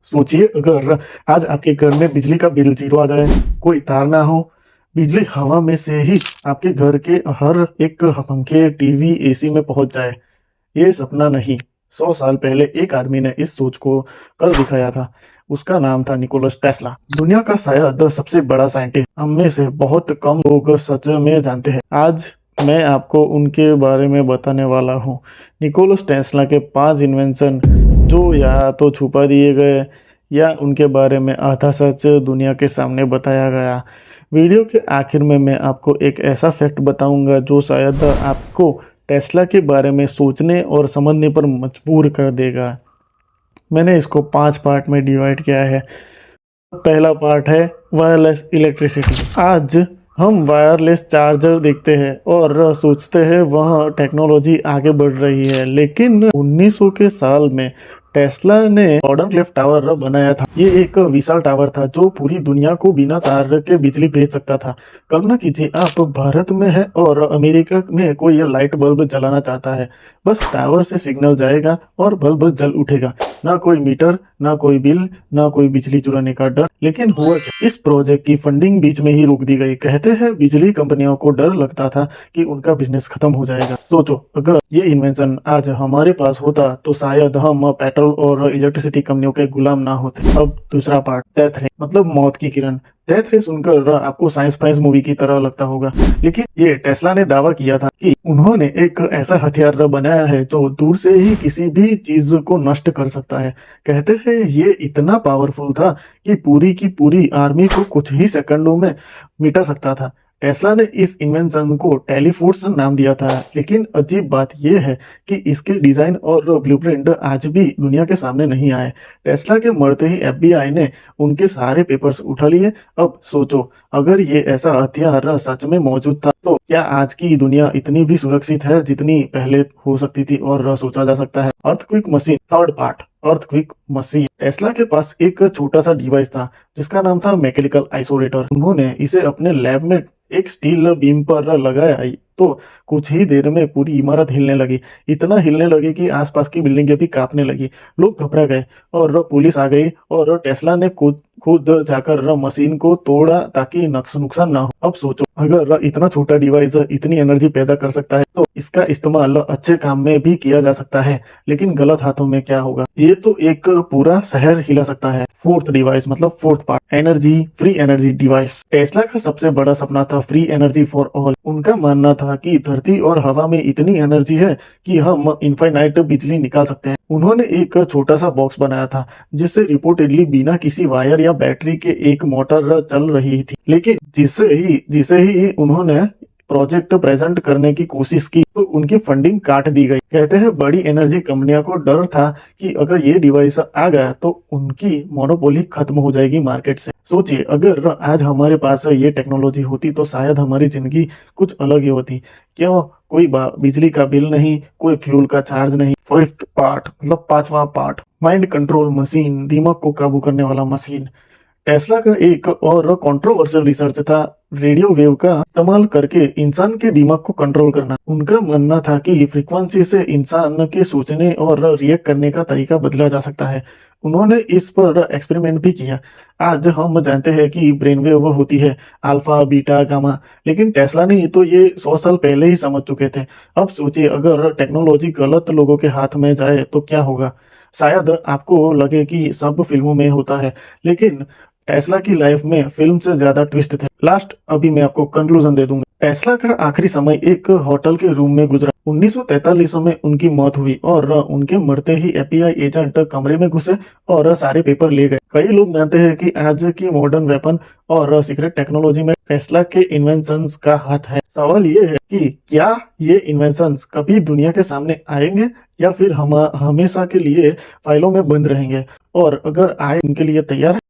सोचिए अगर आज आपके घर में बिजली का बिल ज़ीरो आ जाए, कोई तार ना हो, बिजली हवा में से ही आपके घर के हर एक पंखे, टीवी, एसी में पहुंच जाए। ये सपना नहीं, 100 साल पहले एक आदमी ने इस सोच को कर दिखाया था। उसका नाम था निकोलस टेस्ला। दुनिया का शायद सबसे बड़ा साइंटिस्ट हम में से बहुत कम लोग सच में जानते हैं। आज मैं आपको उनके बारे में बताने वाला हूँ। निकोलस टेस्ला के 5 इन्वेंशन जो या तो छुपा दिए गए या उनके बारे में आधा सच दुनिया के सामने बताया गया। वीडियो के आखिर में मैं आपको एक ऐसा फैक्ट बताऊंगा जो शायद आपको टेस्ला के बारे में सोचने और समझने पर मजबूर कर देगा। मैंने इसको 5 पार्ट में डिवाइड किया है। पहला पार्ट है वायरलेस इलेक्ट्रिसिटी। आज हम वायरलेस चार्जर देखते हैं और सोचते हैं वह टेक्नोलॉजी आगे बढ़ रही है, लेकिन 1900 के साल में टेस्ला ने गॉर्डन क्लिफ टावर बनाया था। ये एक विशाल टावर था जो पूरी दुनिया को बिना तार के बिजली भेज सकता था। कल्पना कीजिए आप भारत में हैं और अमेरिका में कोई लाइट बल्ब जलाना चाहता है। बस टावर से सिग्नल जाएगा और बल्ब जल उठेगा। ना कोई मीटर, ना कोई बिल, ना कोई बिजली चुराने का डर। लेकिन हुआ क्या? इस प्रोजेक्ट की फंडिंग बीच में ही रोक दी गई। कहते हैं बिजली कंपनियों को डर लगता था कि उनका बिजनेस खत्म हो जाएगा। सोचो अगर ये इन्वेंशन आज हमारे पास होता तो शायद हम पेट्रोल और इलेक्ट्रिसिटी कंपनियों के गुलाम ना होते। अब दूसरा पार्ट, डेथ रे मतलब मौत की किरण। डेथ रे सुनकर आपको साइंस फाइंस मूवी की तरह लगता होगा, लेकिन ये टेस्ला ने दावा किया था कि उन्होंने एक ऐसा हथियार बनाया है जो दूर से ही किसी भी चीज को नष्ट कर सकता है। कहते हैं ये इतना पावरफुल था कि पूरी की पूरी आर्मी को कुछ ही सेकंडों में मिटा सकता था। टेस्ला ने इस इन्वेंशन को टेलीफोर्स नाम दिया था, लेकिन अजीब बात यह है कि इसके डिजाइन और ब्लूप्रिंट आज भी दुनिया के सामने नहीं आए। टेस्ला के मरते ही एफबीआई ने उनके सारे पेपर्स उठा लिए। अब सोचो अगर ये ऐसा हथियार सच में मौजूद था तो क्या आज की दुनिया इतनी भी सुरक्षित है जितनी पहले हो सकती थी और सोचा जा सकता है। Earthquake machine, third part, earthquake machine. Tesla के पास एक छोटा सा डिवाइस था जिसका नाम था मैकेनिकल आइसोलेटर। उन्होंने इसे अपने लैब में एक स्टील बीम पर लगाया तो कुछ ही देर में पूरी इमारत हिलने लगी। इतना हिलने लगी कि आसपास की बिल्डिंगें भी कांपने लगी। लोग घबरा गए और पुलिस आ गई और टेस्ला ने खुद जाकर मशीन को तोड़ा ताकि नुकसान ना हो। अब सोचो अगर इतना छोटा डिवाइस इतनी एनर्जी पैदा कर सकता है तो इसका इस्तेमाल अच्छे काम में भी किया जा सकता है, लेकिन गलत हाथों में क्या होगा? ये तो एक पूरा शहर हिला सकता है। फोर्थ डिवाइस मतलब fourth part, energy, free energy device. Tesla का सबसे बड़ा सपना था फ्री एनर्जी फॉर ऑल। उनका मानना था कि धरती और हवा में इतनी एनर्जी है कि हम इनफाइनाइट बिजली निकाल सकते हैं। उन्होंने एक छोटा सा बॉक्स बनाया था जिससे रिपोर्टेडली बिना किसी वायर या बैटरी के एक मोटर चल रही थी, लेकिन जिसे ही उन्होंने प्रोजेक्ट प्रेजेंट करने की कोशिश की तो उनकी फंडिंग काट दी गई। कहते हैं बड़ी एनर्जी कंपनियों को डर था कि अगर ये डिवाइस आ गया तो उनकी मोनोपोली खत्म हो जाएगी मार्केट से। सोचिए अगर आज हमारे पास ये टेक्नोलॉजी होती तो शायद हमारी जिंदगी कुछ अलग ही होती। क्यों? कोई बिजली का बिल नहीं, कोई फ्यूल का चार्ज नहीं। फिफ्थ पार्ट मतलब 5वां पार्ट, माइंड कंट्रोल मशीन, दिमाग को काबू करने वाला मशीन। टेस्ला का एक और कंट्रोवर्शियल रिसर्च था रेडियो वेव का इस्तेमाल करके इंसान के दिमाग को कंट्रोल करना। उनका मानना था कि फ्रीक्वेंसी से इंसान के सोचने और रिएक्ट करने का तरीका बदला जा सकता है। उन्होंने इस पर एक्सपेरिमेंट भी किया। आज हम जानते हैं कि ब्रेन वेव होती है अल्फा, बीटा, गामा, लेकिन टेस्ला ने तो ये 100 साल पहले ही समझ चुके थे। अब सोचिए अगर टेक्नोलॉजी गलत लोगों के हाथ में जाए तो क्या होगा? शायद आपको लगे कि सब फिल्मों में होता है, लेकिन टेस्ला की लाइफ में फिल्म से ज्यादा ट्विस्ट थे। लास्ट अभी मैं आपको कंक्लूजन दे दूंगा। टेस्ला का आखिरी समय एक होटल के रूम में गुजरा। 1943 में उनकी मौत हुई और उनके मरते ही एफबीआई एजेंट कमरे में घुसे और सारे पेपर ले गए। कई लोग मानते हैं कि आज की मॉडर्न वेपन और सीक्रेट टेक्नोलॉजी में टेस्ला के इन्वेंशंस का हाथ है। सवाल ये है कि क्या ये इन्वेंशंस कभी दुनिया के सामने आएंगे या फिर हम हमेशा के लिए फाइलों में बंद रहेंगे? और अगर आए उनके लिए तैयार है?